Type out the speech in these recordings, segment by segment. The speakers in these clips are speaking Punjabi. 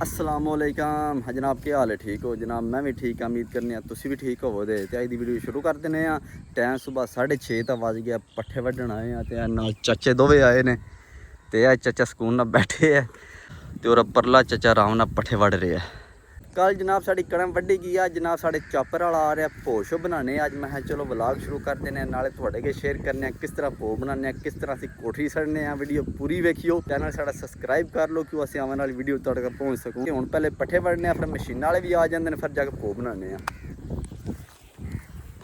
अस्सलामुअलैकुम हाँ जनाब, क्या हाल है? ठीक हो जनाब? मैं भी ठीक हाँ, उम्मीद करने तुसी भी ठीक होवो। ते अज दी वीडियो शुरू कर दिंदे आ। टाइम सुबह 6:30 तो बज गया, पट्ठे वड्ढन आए हैं ते नाल चाचे दोवे आए ने। ते चाचा सुकून नाल बैठे है ते और परला चाचा आराम नाल पट्ठे वड्ढ रहे है। कल जनाब साड़ी कड़म वड्ढी गई है। जनाब साढ़े चापर वाला आ रहा भो शो बनाने। अज मैं चलो व्लॉग शुरू कर देने, नाले तुहाडे के शेयर करने किस तरह भो बनाने, किस तरह असीं कोठरी सड़ने। वीडियो पूरी वेखियो, चैनल साडा सबसक्राइब कर लो क्यों असीं आने वाली वीडियो तुहाडे तक पहुँच सकूँ। हुण पहले पट्ठे वड्ढने, फिर मशीनां वाले भी आ जांदे ने, फिर जाके भो बनाने।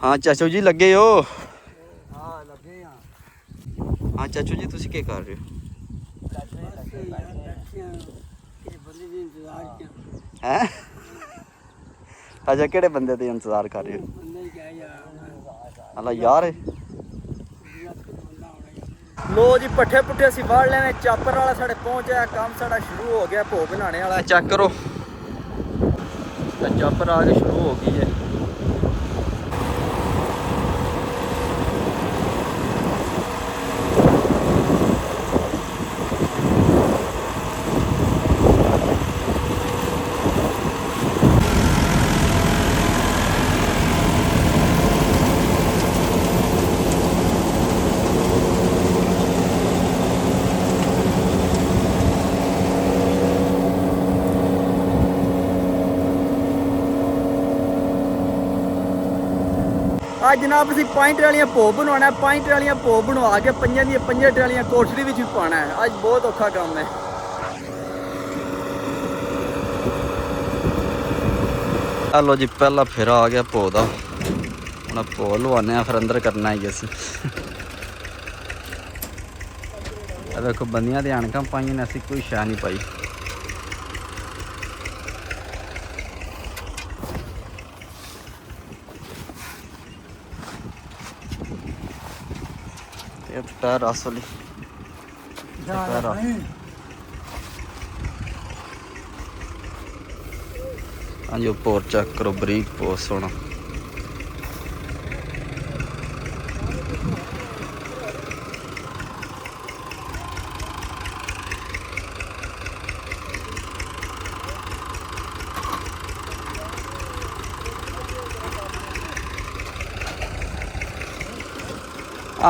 हाँ चाचू जी लगे हो? हाँ लगे हाँ। हाँ चाचू जी तुसीं की कर रहे हो? हैं अच्छा, किहड़े बंदे दा इंतजार कर रहे हो? अल्लाह यार लो जी, पट्ठे पुट्ठे असीं वाड़ लेने। चापर वाला साढ़े पहुंचा, काम साढ़ा शुरू हो गया भो बनाने वाला। चेक करो चापर आके शुरू हो गई है। आज जनाब असीं 5 ट्रालियां भो बनवाना है। 5 ट्रालियां भो बनवा के 5 ट्रालियां कोठरी विच भी पाना है। अज बहुत औखा काम है। हेलो जी, पहला फेरा आ गया भो दा। हुण भो लवाने फिर अंदर करना ही असीं। देखो बंदियां दी ऐनकां पाइयां ने, असीं कोई शै नहीं पाई। पैर असली हाँ जी, भोर चेक करो, बरीक भो सोना।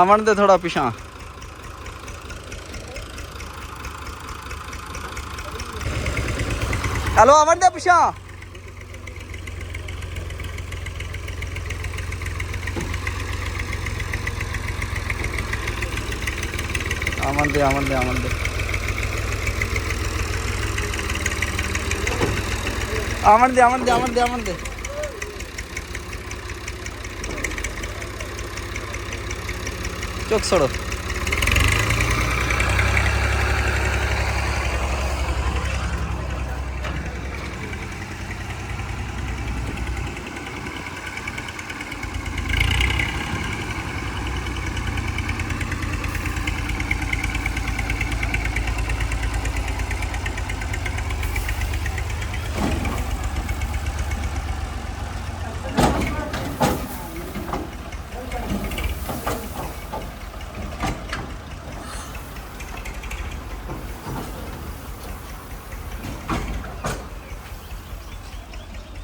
आवन दे थोड़ा पिछा। हेलो आवन दे पिछा। आवन दे आवन दे आवन दे आवन दे आवन दे आवन दे आवन दे। चुक छोड़ो।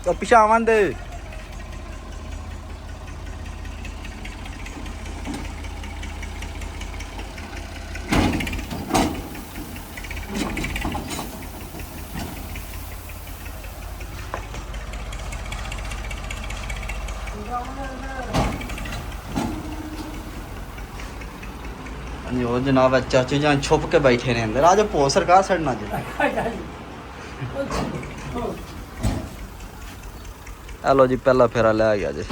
तो पिछा आवन दे। जो जनाब चाचू जान छुप के बैठे ने अंदर। आज भो सरकार सड़ना जी। हेलो जी, पहला फेरा ले गया जी।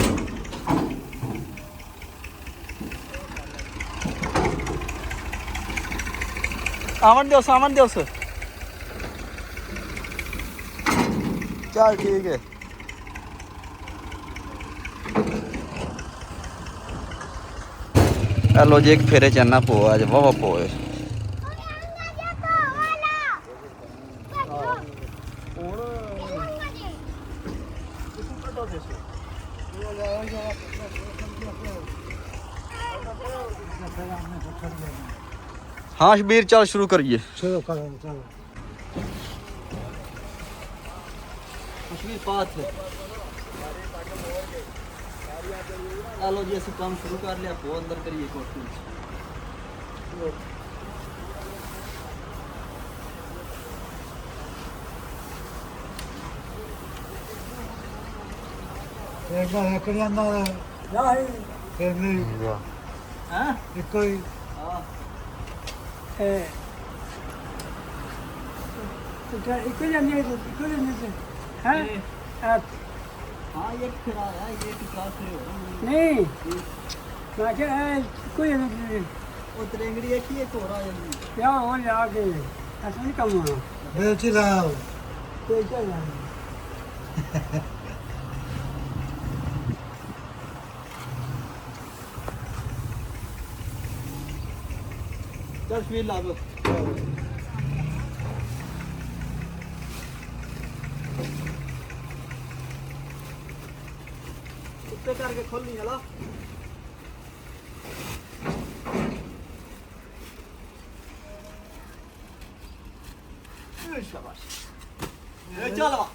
आवन दो सावन दो। चल ठीक है। हेलो जी, एक फेरे चलना पो आज वाह पो है। हाँ शबीर, चल शुरू करिए। ਕਸ਼ਮੀਰ ਪਾਥ ਆ ਲੋ ਜੀ ਅਸੀਂ ਕੰਮ ਸ਼ੁਰੂ ਕਰ ਲਿਆ ਬਹੁਤ ਅੰਦਰ ਕਰੀਏ ਕੋਠੀ ਵਿੱਚ ਇੱਕ ਇੱਕ ਜਾਂਦਾ ਨਹੀਂ ਫਿਰ ਨਹੀਂ ਹਾਂ ਇੱਕੋ ਹੀ ਹਾਂ ਇੱਕੋ ਜਾਂਦੀ ਹੈ ਇੱਕੋ ਜਾਂਦੀ ਹੈ हाँ ये फिर आया ये क्लास से हो नहीं मैं क्या है कोई नहीं वो त्रेंगड़ी है कि एक हो रहा है क्या हो जाके ऐसा नहीं कम होना बेच लाओ बेच लाओ चल फिर ला दो उत्ते करके खोल नहीं हला शाबाश ये चल वा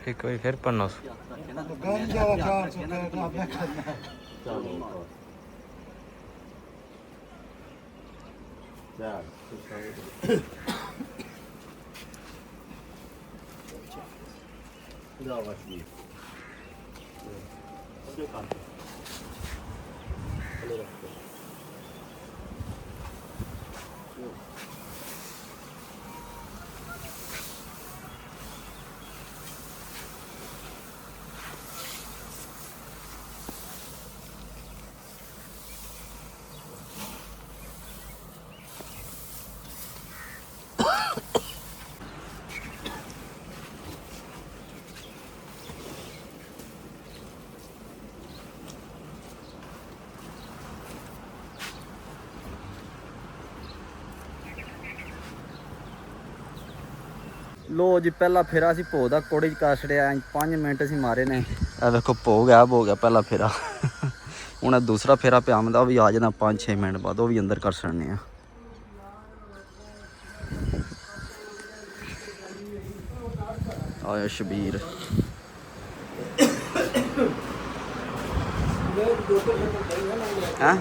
एक बार फिर पन्ना गन जावा चार सौ का आपने करना है लो जी पहला फेरा असी भोग का कोड़े च कर छड़िया 5 मिनट असी मारे ने देखो भोग ऐब हो गया पहला फेरा हूँ दूसरा फेरा पे आमदा वो भी आ जाना 5-6 मिनट बाद वो भी अंदर कर छड़ने आया शबीर हैं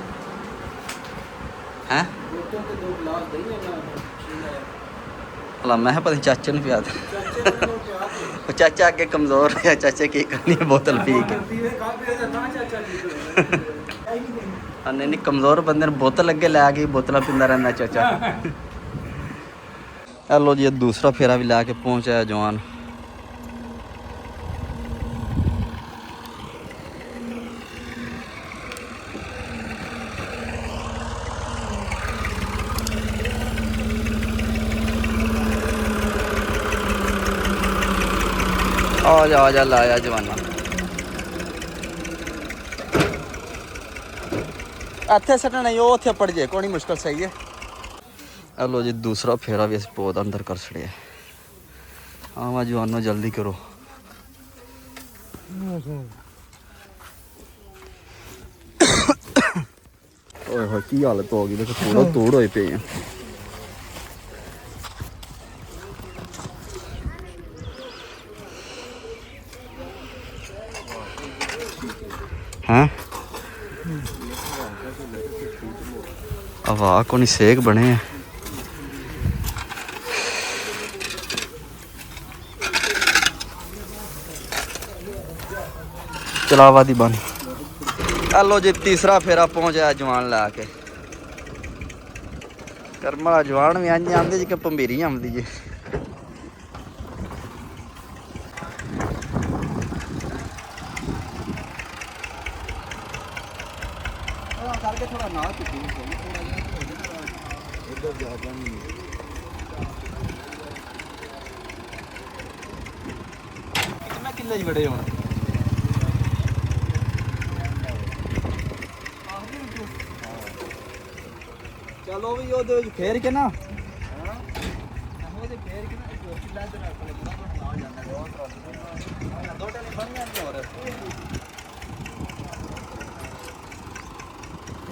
हैं भला मैं पता चाचे ने पिया वो चाचा अगे कमजोर है चाचे की करनी है बोतल पी के नहीं नहीं कमजोर बंदे ने बोतल अगे लै गई बोतल पींदा रहना चाचा हेलो जी दूसरा फेरा भी लै के पहुंचाया जवान आ जा लाया जवाना इत्थे सटना नहीं वो उत्थे पड़ जाए कोई नहीं मुश्किल सही है हेलो जी दूसरा फेरा भी अस पौध अंदर कर छड़िया हाँ जवानों जल्दी करो ओए होए की हालत हो गई देखो पूरा तोड़ होए पे हैं वाह कोनी सेक बने हैं चलावा दी बन हेलो जी तीसरा फेरा पहुंचा जवान ला के करमला जवान भी अंज आंदे जी कि भंबीरी आंदी जी करके थोड़ा ना इधर ज्यादा नहीं कितना किले च बड़े होना चलो भी वो फेर के ना फेर के ना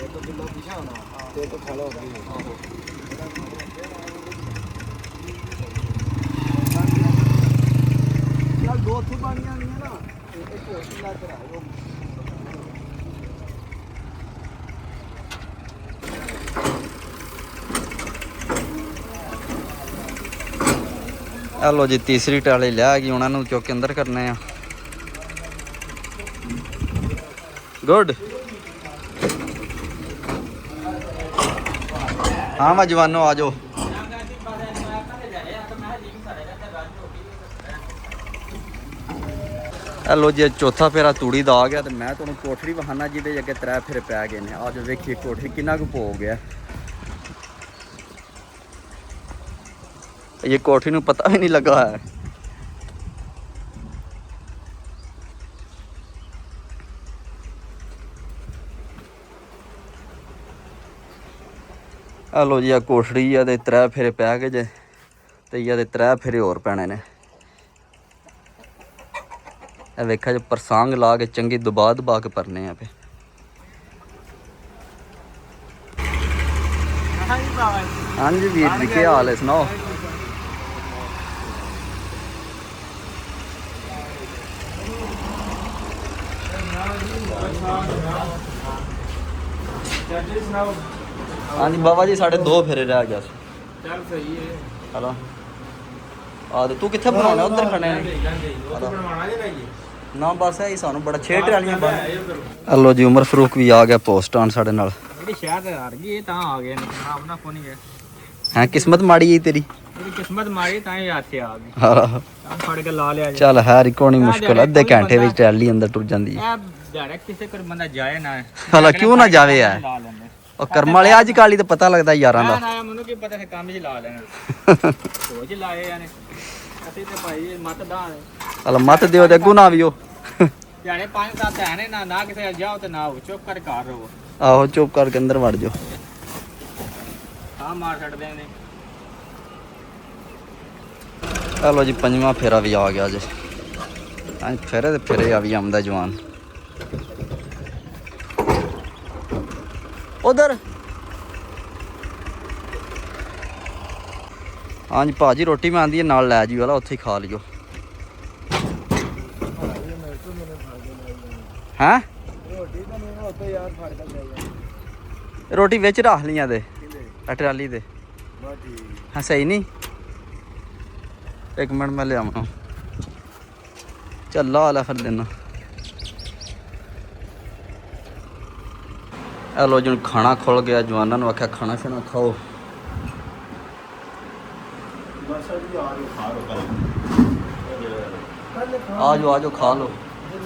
ਤੋਂ ਕਿਲੋ ਪਿਛਾ ਹੋਣਾ ਤੇ ਤੋਂ ਖਾਲਾ ਹੋ ਗਈ ਆਹੋ ਯਾਰ ਦੋ ਥੂ ਪਾਣੀਆਂ ਨਹੀਂ ਨਾ ਇੱਕ ਹੋਰ ਲਾ ਕੇ ਆਇਓ ਆ ਲੋ ਜੀ ਤੀਸਰੀ ਟਾਲੀ ਲਿਆ ਗਈ ਉਹਨਾਂ ਨੂੰ ਚੁੱਕ ਕੇ ਅੰਦਰ ਕਰਨੇ ਆ ਗੁੱਡ ਹਾਂ ਵਾ ਜਵਾਨੋ ਆ ਜਾਓ ਲੋ ਜੀ ਚੌਥਾ ਫੇਰਾ ਤੂੜੀ ਦਾ ਆ ਗਿਆ ਤੇ ਮੈਂ ਤੁਹਾਨੂੰ ਕੋਠੜੀ ਵਹਾਨਾ ਜਿਹਦੇ ਅੱਗੇ 3 ਫੇਰੇ ਪੈ ਗਏ ਨੇ ਆ ਜੋ ਵੇਖੀਏ ਕੋਠੜੀ ਕਿੰਨਾ ਕੁ ਭੋ ਗਿਆ ਇਹ ਕੋਠੀ ਨੂੰ ਪਤਾ ਵੀ ਨਹੀਂ ਲੱਗਾ ਹੈ ਆ ਲੋ ਜੀ ਆ ਕੋਠੜੀ ਆ ਤੇ 3 ਫੇਰੇ ਪੈ ਗਏ ਜੇ ਤੇ ਇਹਦੇ 3 ਫੇਰੇ ਹੋਰ ਪੈਣੇ ਨੇ ਇਹ ਵੇਖਾ ਜੇ ਪਰਸਾਂਗ ਲਾ ਕੇ ਚੰਗੀ ਦਬਾ ਕੇ ਭਰਨੇ ਆ ਪੇ ਹਾਂਜੀ ਵੀਰ ਜੀ ਕੀ ਹਾਲ ਹੈ ਸੁਣਾਓ ਹਾਂਜੀ ਬਾਬਾ ਜੀ ਸਾਡੇ 2 ਫੇਰੇ ਰਹਿ ਗਿਆ ਸੀ ਚੱਲ ਸਹੀ ਹੈ ਹਲੋ ਆ ਤੇ ਤੂੰ ਕਿੱਥੇ ਬਣਾਉਣਾ ਉਧਰ ਖੜੇ ਨੇ ਬਣਵਾਣਾ ਜੇ ਭਾਈ ਨਾ ਬਸ ਇਹ ਸਾਨੂੰ ਬੜਾ ਛੇੜ ਵਾਲੀਆਂ ਬਣ ਹਲੋ ਜੀ ਉਮਰ ਫਰੂਕ ਵੀ ਆ ਗਿਆ ਪੋਸਟ ਆਨ ਸਾਡੇ ਨਾਲ ਜਿਹੜੀ ਸ਼ਹਿਰ ਤੇ ਹਾਰ ਗਈ ਇਹ ਤਾਂ ਆ ਗਏ ਨੇ ਆਪਣਾ ਫੋਨ ਹੀ ਹੈ ਹੈ ਕਿਸਮਤ ਮਾੜੀ ਹੈ ਤੇਰੀ ਤੇਰੀ ਕਿਸਮਤ ਮਾਰੀ ਤਾਂ ਇਹ ਹੱਥ ਆ ਗਈ ਹਾਂ ਤਾਂ ਫੜ ਕੇ ਲਾ ਲਿਆ ਚੱਲ ਹੈ ਰਿਕੋਣੀ ਮੁਸ਼ਕਲ ਅੱਧੇ ਘੰਟੇ ਵਿੱਚ ਟੈਲੀ ਅੰਦਰ ਟੁਰ ਜਾਂਦੀ ਹੈ ਇਹ ਡਾਇਰੈਕਟ ਕਿਸੇ ਕੋਲ ਬੰਦਾ ਜਾਏ ਨਾ ਹਲਾ ਕਿਉਂ ਨਾ ਜਾਵੇ ਯਾਰ ਲਾ ਲੈਂਦੇ ਉਹ ਕਰਮ ਵਾਲੇ ਅੱਜ ਕਾਲੀ ਤਾਂ ਪਤਾ ਲੱਗਦਾ ਯਾਰਾਂ ਦਾ ਨਾ ਮੈਨੂੰ ਕੀ ਪਤਾ ਹੈ ਕੰਮ 'ਚ ਲਾ ਲੈਣਾ ਸੋਚ ਲਾਏ ਯਾਨੇ ਅਸੀਂ ਤੇ ਭਾਈ ਮਤ ਦਾ ਹਲਾ ਮਤ ਦਿਓ ਤੇ ਅੱਗੂ ਨਾ ਆਵਿਓ ਜਾਣੇ 5-7 ਹੈ ਨੇ ਨਾ ਕਿਸੇ ਜਾਓ ਤੇ ਨਾ ਚੁੱਪ ਕਰ ਘਰ ਰਹੋ ਆਹੋ ਚੁੱਪ ਕਰਕੇ ਅੰਦਰ ਵੜ ਜਾਓ ਆ ਮਾਰ ਛੱਡਦੇ ਨੇ ਚਲੋ ਜੀ 5ਵਾਂ ਫੇਰਾ ਵੀ ਆ ਗਿਆ ਜੇ ਹਾਂ ਫੇਰੇ ਤੇ ਫੇਰੇ ਆ ਵੀ ਆਉਂਦਾ ਜਵਾਨ ਉਧਰ ਹਾਂਜੀ ਭਾਜੀ ਰੋਟੀ ਮੈਂ ਆਂਦੀ ਹੈ ਨਾਲ ਲੈ ਜੀ ਵਾਲਾ ਉੱਥੇ ਹੀ ਖਾ ਲਿਓ ਹੈਂ ਰੋਟੀ ਤਾਂ ਨਹੀਂ ਉੱਤੇ ਯਾਰ ਫੜ ਕੇ ਜਾਈਏ ਰੋਟੀ ਵਿੱਚ ਰੱਖ ਲੀਆਂ ਦੇ ਟਰਾਲੀ ਦੇ ਹਾਂ ਸਹੀ ਨਹੀਂ ਇੱਕ ਮਿੰਟ ਮੈਂ ਲਿਆਵਾਂ ਚੱਲ ਲਾ ਲੈ ਫਿਰ ਦੇਣਾ ਇਹ ਲੋ ਜੀ ਖਾਣਾ ਖੁੱਲ ਗਿਆ ਜਵਾਨਾਂ ਨੂੰ ਆਖਿਆ ਖਾਣਾ ਸ਼ਾਣਾ ਖਾਓ ਆ ਜਾਓ ਖਾ ਲੋ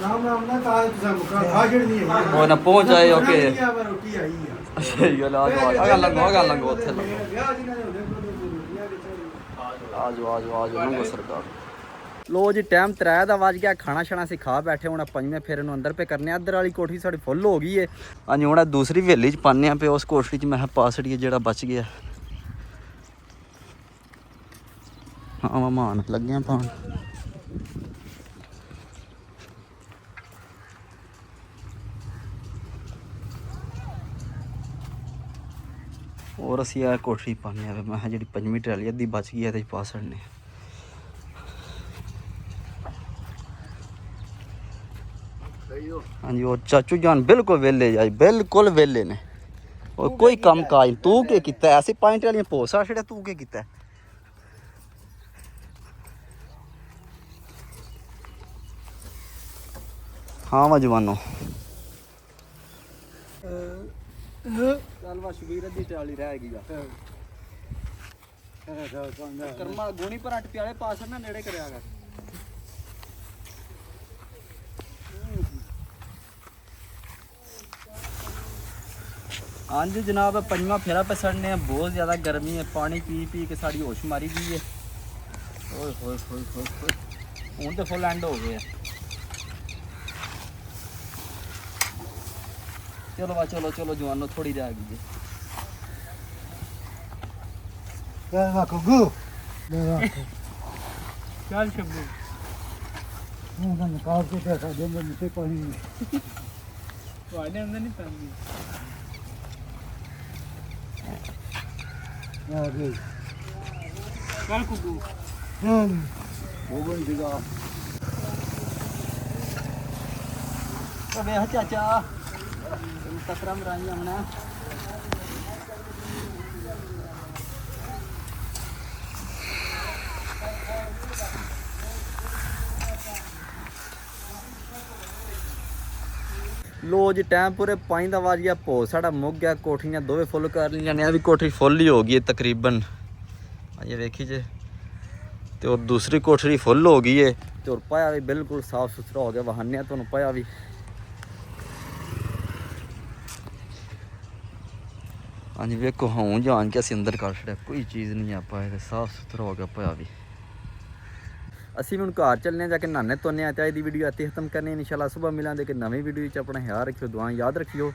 ਨਾਮ ਨਾ ਤਾਂ ਤੁਸੀਂ ਖਾ ਜਿਹੜੀ ਹੈ ਉਹ ਨਾ ਪਹੁੰਚ ਆਏ ਓਕੇ ਰੋਟੀ ਆਈ ਆ ਸਹੀ ਗੱਲ ਆ ਜਾਓ ਲੰਗੋ ਉੱਥੇ ਲੰਗੋ ਵਿਆਹ ਜਿਨ੍ਹਾਂ ਨੇ ਹੁੰਦੇ ਦੁਨੀਆ ਦੇ ਆ ਜਾਓ ਲੰਗੋ ਸਰਕਾਰ ਲੋ ਜੀ ਟਾਈਮ 3 ਦਾ ਵੱਜ ਗਿਆ ਖਾਣਾ ਛਾਣਾ ਅਸੀਂ ਖਾ ਬੈਠੇ ਹੁਣ 5ਵੇਂ ਫੇਰੇ ਨੂੰ ਅੰਦਰ ਪੇ ਕਰਨੇ ਅੱਧਰ ਵਾਲੀ ਕੋਠੀ ਸਾਡੀ ਫੁੱਲ ਹੋ ਗਈ ਏ ਹਾਂਜੀ ਹੁਣ ਦੂਸਰੀ ਹਵੇਲੀ ਚ ਪਾਣੇ ਆ ਪਏ ਉਸ ਕੋਠੀ ਚ ਮੈਂ ਪਾ ਛੜੀਏ ਜਿਹੜਾ ਬਚ ਗਿਆ ਹਾਂ ਮਹਿਮਾਨ ਲੱਗਿਆ ਪਾਣ और असी आ कोठरी पाने मैं जी 5वीं ट्राली अद्धी बच गई है पा छड़ने हाँ जी और चाचू जान बिल्कुल वेले जाए बिल्कुल वेले ने और कोई कम काज तू के कीता ऐसे 5 ट्रालियां पोसा छड़िया तू के कीता हाँ वा जवानो ਚੱਲ ਵਾ ਸ਼ਬੀਰ ਦੀ ਟਰਾਲੀ ਰਹਿ ਗਈ ਆ ਕਰਮਾ ਗੋਣੀ ਪਰ ਅੱਟ ਪਿਆਲੇ ਪਾਸ ਨਾ ਨੇੜੇ ਕਰਿਆ ਕਰ ਹਾਂਜੀ ਜਨਾਬ 5ਵਾਂ ਫੇਰਾ ਪਸੜਨੇ ਆ ਬਹੁਤ ਜ਼ਿਆਦਾ ਗਰਮੀ ਹੈ ਪਾਣੀ ਪੀ ਕੇ ਸਾਡੀ ਹੋਸ਼ ਮਾਰੀ ਗਈ ਹੈ ਓਏ ਹੋਏ ਹੁਣ ਤੇ ਫੁੱਲ ਐਂਡ ਹੋ ਗਏ ਆ चलो जवानों थोड़ी रह गई ਚੱਲ ਸ਼ਬੂ ਉਹਨਾਂ ਨੂੰ ਕਾਹ ਕੇ ਦੇਖਾ ਦੇ ਮੈਨੂੰ ਕੋਈ ਨਹੀਂ ਤੁਹਾਡੇ ਅੰਦਰ ਨਹੀਂ ਪੈਂਦੀ ਆ ਗਈ ਚੱਲ ਕੁੱਕੂ ਹਾਂ ਬੋਗਨ ਜਗਾ ਤਾਂ ਵੇਖ ਚਾਚਾ ਤਕਰਾ ਮਰਾਈ ਆਉਣਾ ਲੋ ਜੀ ਟਾਈਮ ਪੂਰੇ 5 ਦਾ ਵੱਜ ਗਿਆ ਭੋ ਸਾਡਾ ਮੁੱਕ ਗਿਆ ਕੋਠੀਆਂ ਦੋਵੇਂ ਫੁੱਲ ਕਰ ਲਈਆਂ ਨੇ ਆ ਵੀ ਕੋਠੀ ਫੁੱਲ ਹੀ ਹੋ ਗਈ ਹੈ ਤਕਰੀਬਨ ਇਹ ਵੇਖੀ ਜੇ ਤੇ ਔਰ ਦੂਸਰੀ ਕੋਠੜੀ ਫੁੱਲ ਹੋ ਗਈ ਹੈ ਤੇ ਔਰ ਪਾਇਆ ਵੀ ਬਿਲਕੁਲ ਸਾਫ ਸੁਥਰਾ ਹੋ ਗਿਆ ਵਹਾਨਿਆ ਤੁਹਾਨੂੰ ਪਾਇਆ ਵੀ ਹਾਂਜੀ ਵੇਖੋ ਹਾਂ ਜਾਣ ਕੇ ਅਸੀਂ ਅੰਦਰ ਕਰ ਛੜਿਆ ਕੋਈ ਚੀਜ਼ ਨਹੀਂ ਆਪਾਂ ਇਹ ਸਾਫ ਸੁਥਰਾ ਹੋ ਗਿਆ ਪਾਇਆ ਵੀ ਅਸੀਂ ਹੁਣ ਘਰ ਚੱਲਨੇ ਜਾ ਕੇ ਨਹਾਣੇ ਧੋਨੇ ਆ ਤੇ ਅੱਜ ਦੀ ਵੀਡੀਓ ਇੱਥੇ ਖਤਮ ਕਰਨੀ ਇਨਸ਼ਾਅੱਲਾ ਸਵੇਰ ਮਿਲਾਂਗੇ ਕਿ ਨਵੀਂ ਵੀਡੀਓ ਵਿੱਚ ਆਪਣਾ ਖਿਆਲ ਰੱਖਿਓ ਦੁਆ ਯਾਦ ਰੱਖਿਓ